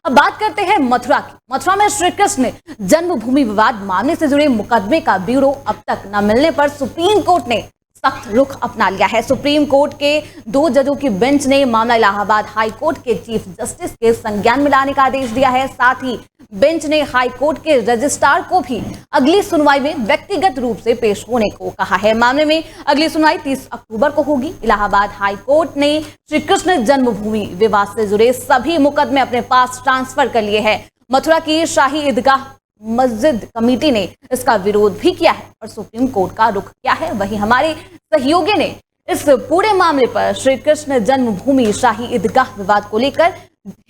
अब बात करते हैं मथुरा की। मथुरा में श्री कृष्ण जन्मभूमि विवाद मामले से जुड़े मुकदमे का ब्यूरो अब तक न मिलने पर सुप्रीम कोर्ट ने सख्त रुख अपना लिया है। सुप्रीम कोर्ट के 2 जजों की बेंच ने मामला इलाहाबाद हाई कोर्ट के चीफ जस्टिस के संज्ञान में लाने का आदेश दिया है। साथ ही बेंच ने हाई कोर्ट के रजिस्ट्रार को भी अगली सुनवाई में व्यक्तिगत रूप से पेश होने को कहा है। मामले में अगली सुनवाई 30 अक्टूबर को होगी। इलाहाबाद हाई कोर्ट ने श्री कृष्ण जन्मभूमि विवाद से जुड़े सभी मुकदमे अपने पास ट्रांसफर कर लिए हैं। मथुरा की शाही ईदगाह मस्जिद कमेटी ने इसका विरोध भी किया है और सुप्रीम कोर्ट का रुख किया है। वहीं हमारे सहयोगी ने इस पूरे मामले पर श्री कृष्ण जन्मभूमि शाही ईदगाह विवाद को लेकर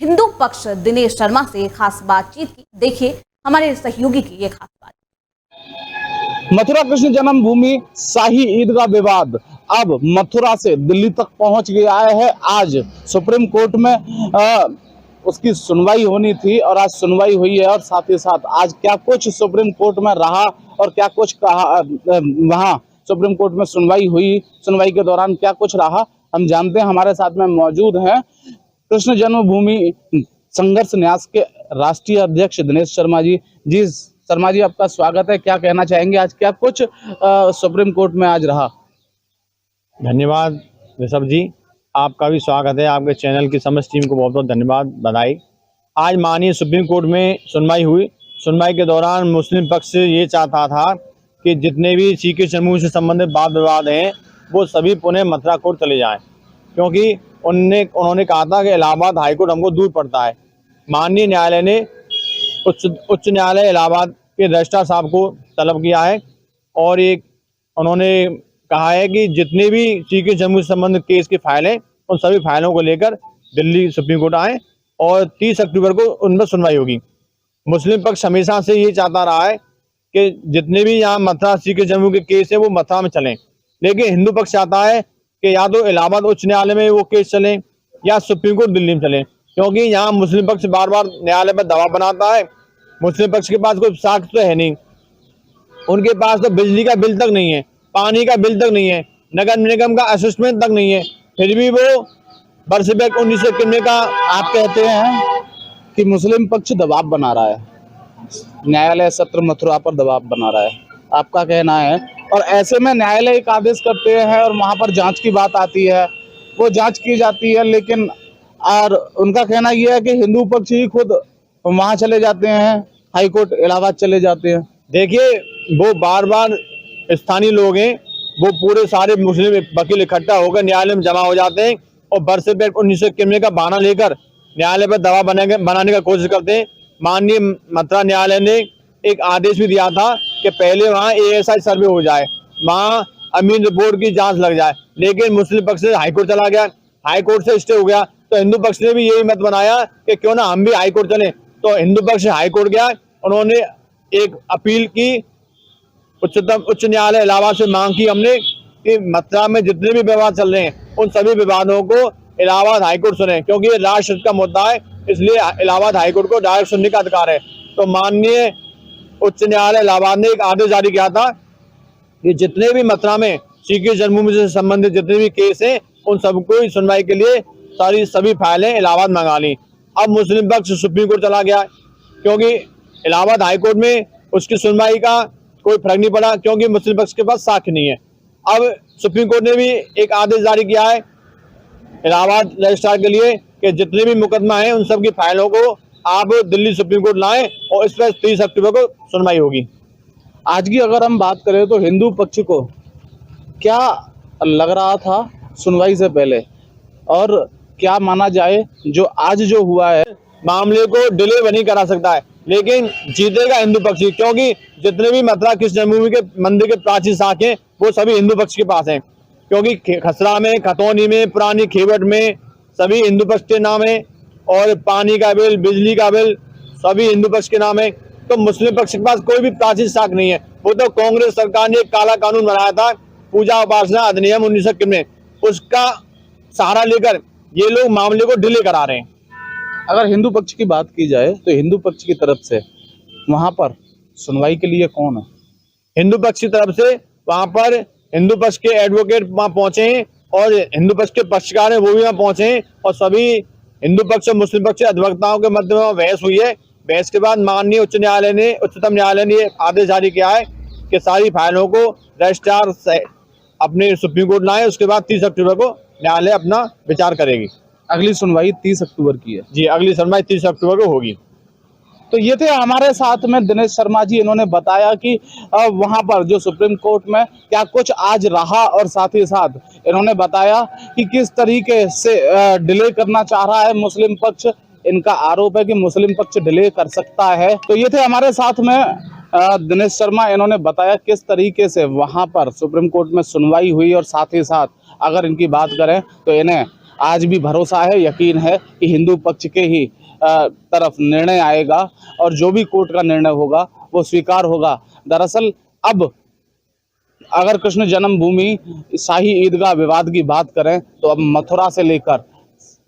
हिंदू पक्ष दिनेश शर्मा से खास बातचीत की। देखिए हमारे सहयोगी की ये खास बात। मथुरा कृष्ण जन्मभूमि शाही ईदगाह विवाद अब मथुरा से दिल्ली तक पहुंच गया है। आज सुप्रीम कोर्ट में उसकी सुनवाई होनी थी और आज सुनवाई हुई है और साथ ही साथ आज क्या कुछ सुप्रीम कोर्ट में रहा और क्या कुछ कहा वहां सुप्रीम कोर्ट में सुनवाई हुई, सुनवाई के दौरान क्या कुछ रहा हम जानते हैं। हमारे साथ में मौजूद हैं कृष्ण जन्मभूमि संघर्ष न्यास के राष्ट्रीय अध्यक्ष दिनेश शर्मा जी। जी शर्मा जी, आपका स्वागत है। क्या कहना चाहेंगे, आज क्या कुछ सुप्रीम कोर्ट में आज रहा? धन्यवाद ऋषभ जी, आपका भी स्वागत है। आपके चैनल की समस्त टीम को बहुत बहुत धन्यवाद, बधाई। आज माननीय सुप्रीम कोर्ट में सुनवाई हुई। सुनवाई के दौरान मुस्लिम पक्ष ये चाहता था कि जितने भी सीखे समूह से संबंधित वाद विवाद हैं वो सभी पुनः मथुरा कोर्ट चले जाएं, क्योंकि उन्होंने कहा था कि इलाहाबाद हाईकोर्ट हमको दूर पड़ता है। माननीय न्यायालय ने उच्च न्यायालय इलाहाबाद के रजिस्ट्रार साहब को तलब किया है और एक उन्होंने कहा है कि जितने भी सीखे जम्मू से संबंधित केस की फाइल हैं उन सभी फाइलों को लेकर दिल्ली सुप्रीम कोर्ट आए और 30 अक्टूबर को उन पर सुनवाई होगी। मुस्लिम पक्ष हमेशा से ये चाहता रहा है कि जितने भी यहाँ मथुरा सीखे जम्मू के केस है वो मथुरा में चलें, लेकिन हिंदू पक्ष चाहता है कि या तो इलाहाबाद उच्च न्यायालय में वो केस चलें या सुप्रीम कोर्ट दिल्ली में चलें, क्योंकि यहाँ मुस्लिम पक्ष बार बार न्यायालय पर दबाव बनाता है। मुस्लिम पक्ष के पास कोई साक्ष्य तो है नहीं, उनके पास तो बिजली का बिल तक नहीं है, पानी का बिल तक नहीं है, नगर निगम का असेसमेंट तक नहीं है, फिर भी वो वर्ष 1991 का आप कहते हैं कि मुस्लिम पक्ष दबाव बना रहा है, न्यायालय सत्र मथुरा पर दबाव बना रहा है, आपका कहना है। और ऐसे में न्यायालय एक आदेश करते हैं और वहां पर जांच की बात आती है, वो जांच की जाती है, लेकिन और उनका कहना यह है कि हिंदू पक्ष ही खुद वहां चले जाते हैं, हाईकोर्ट इलाहाबाद चले जाते हैं। देखिए, वो बार बार स्थानीय लोग हैं, वो पूरे सारे मुस्लिम वकील इकट्ठा होकर न्यायालय में जमा हो जाते हैं और वर्ष 1991 का बहाना लेकर न्यायालय पर दबाव बनाने का कोशिश करते हैं। माननीय मथुरा न्यायालय ने एक आदेश भी दिया था कि पहले वहाँ ASI सर्वे हो जाए, वहाँ अमीन रिपोर्ट की जांच लग जाए, लेकिन मुस्लिम पक्ष से हाईकोर्ट चला गया, हाईकोर्ट से स्टे हो गया। तो हिंदू पक्ष ने भी यही मत बनाया कि क्यों ना हम भी हाईकोर्ट चलें। तो हिंदू पक्ष हाईकोर्ट गया, उन्होंने एक अपील की, उच्च न्यायालय इलाहाबाद से मांग की हमने कि मथुरा में जितने भी विवाद चल रहे हैं उन सभी विवादों को इलाहाबाद हाईकोर्ट सुने, क्योंकि ये राष्ट्र हित का मुद्दा है, इसलिए इलाहाबाद हाईकोर्ट को डायरेक्ट सुनने का अधिकार है। तो माननीय उच्च न्यायालय इलाहाबाद ने एक आदेश जारी किया था कि जितने भी मथुरा में सीखे जन्मभूमि से संबंधित जितने भी केस हैं उन सबको सुनवाई के लिए सभी फाइलें इलाहाबाद मंगा ली। अब मुस्लिम पक्ष सुप्रीम कोर्ट चला गया, क्योंकि इलाहाबाद हाईकोर्ट में उसकी सुनवाई का कोई फर्क नहीं पड़ा, क्योंकि मुस्लिम पक्ष के पास साक्ष्य नहीं है। अब सुप्रीम कोर्ट ने भी एक आदेश जारी किया है इलाहाबाद रजिस्ट्रार के लिए कि जितने भी मुकदमा है उन सब की फाइलों को आप दिल्ली सुप्रीम कोर्ट लाएं और इस पर 30 अक्टूबर को सुनवाई होगी। आज की अगर हम बात करें तो हिंदू पक्ष को क्या लग रहा था सुनवाई से पहले और क्या माना जाए जो आज जो हुआ है? मामले को डिले नहीं करा सकता है, लेकिन जीतेगा हिंदू पक्ष, क्योंकि जितने भी मथुरा कृष्ण जन्मभूमि के मंदिर के प्राचीन शाख हैं वो सभी हिंदू पक्ष के पास हैं, क्योंकि खसरा में, खतौनी में, पुरानी खेवट में सभी हिंदू पक्ष के नाम है और पानी का बिल, बिजली का बिल सभी हिंदू पक्ष के नाम है। तो मुस्लिम पक्ष के पास कोई भी प्राचीन शाख नहीं है। वो तो कांग्रेस सरकार ने एक काला कानून बनाया था, पूजा उपासना अधिनियम 1991, उसका सहारा लेकर ये लोग मामले को डिले करा रहे हैं। अगर हिंदू पक्ष की बात की जाए तो हिंदू पक्ष की तरफ से वहां पर सुनवाई के लिए कौन है? हिंदू पक्ष की तरफ से वहां पर हिंदू पक्ष के एडवोकेट वहां पहुंचे हैं और हिंदू पक्ष के पक्षकार हैं वो भी वहां पहुंचे हैं और सभी हिंदू पक्ष और मुस्लिम पक्ष अधिवक्ताओं के मध्य में बहस हुई है। बहस के बाद माननीय उच्चतम न्यायालय ने आदेश जारी किया है कि सारी फाइलों को रजिस्ट्रार अपने सुप्रीम कोर्ट लाए। उसके बाद 30 अक्टूबर को न्यायालय अपना विचार करेगी। अगली सुनवाई 30 अक्टूबर की है। जी, अगली सुनवाई 30 अक्टूबर को होगी। तो ये थे हमारे साथ में दिनेश शर्मा जी। इन्होंने बताया कि वहां पर जो सुप्रीम कोर्ट में क्या कुछ आज रहा, और साथ ही साथ इन्होंने बताया कि किस तरीके से डिले करना चाह रहा है मुस्लिम पक्ष। इनका आरोप है कि मुस्लिम पक्ष डिले कर सकता है। तो ये थे हमारे साथ में दिनेश शर्मा। इन्होंने बताया किस तरीके से वहां पर सुप्रीम कोर्ट में सुनवाई हुई, और साथ ही साथ अगर इनकी बात करें तो इन्हें आज भी भरोसा है, यकीन है कि हिंदू पक्ष के ही तरफ निर्णय आएगा, और जो भी कोर्ट का निर्णय होगा वो स्वीकार होगा। दरअसल अब अगर कृष्ण जन्मभूमि शाही ईदगाह विवाद की बात करें तो अब मथुरा से लेकर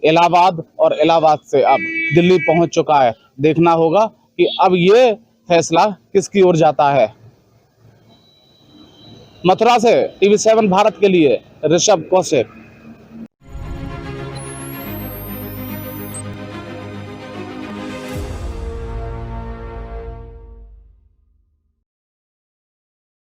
इलाहाबाद, और इलाहाबाद से अब दिल्ली पहुंच चुका है। देखना होगा कि अब ये फैसला किसकी ओर जाता है। मथुरा से TV7 भारत के लिए ऋषभ कौशिक।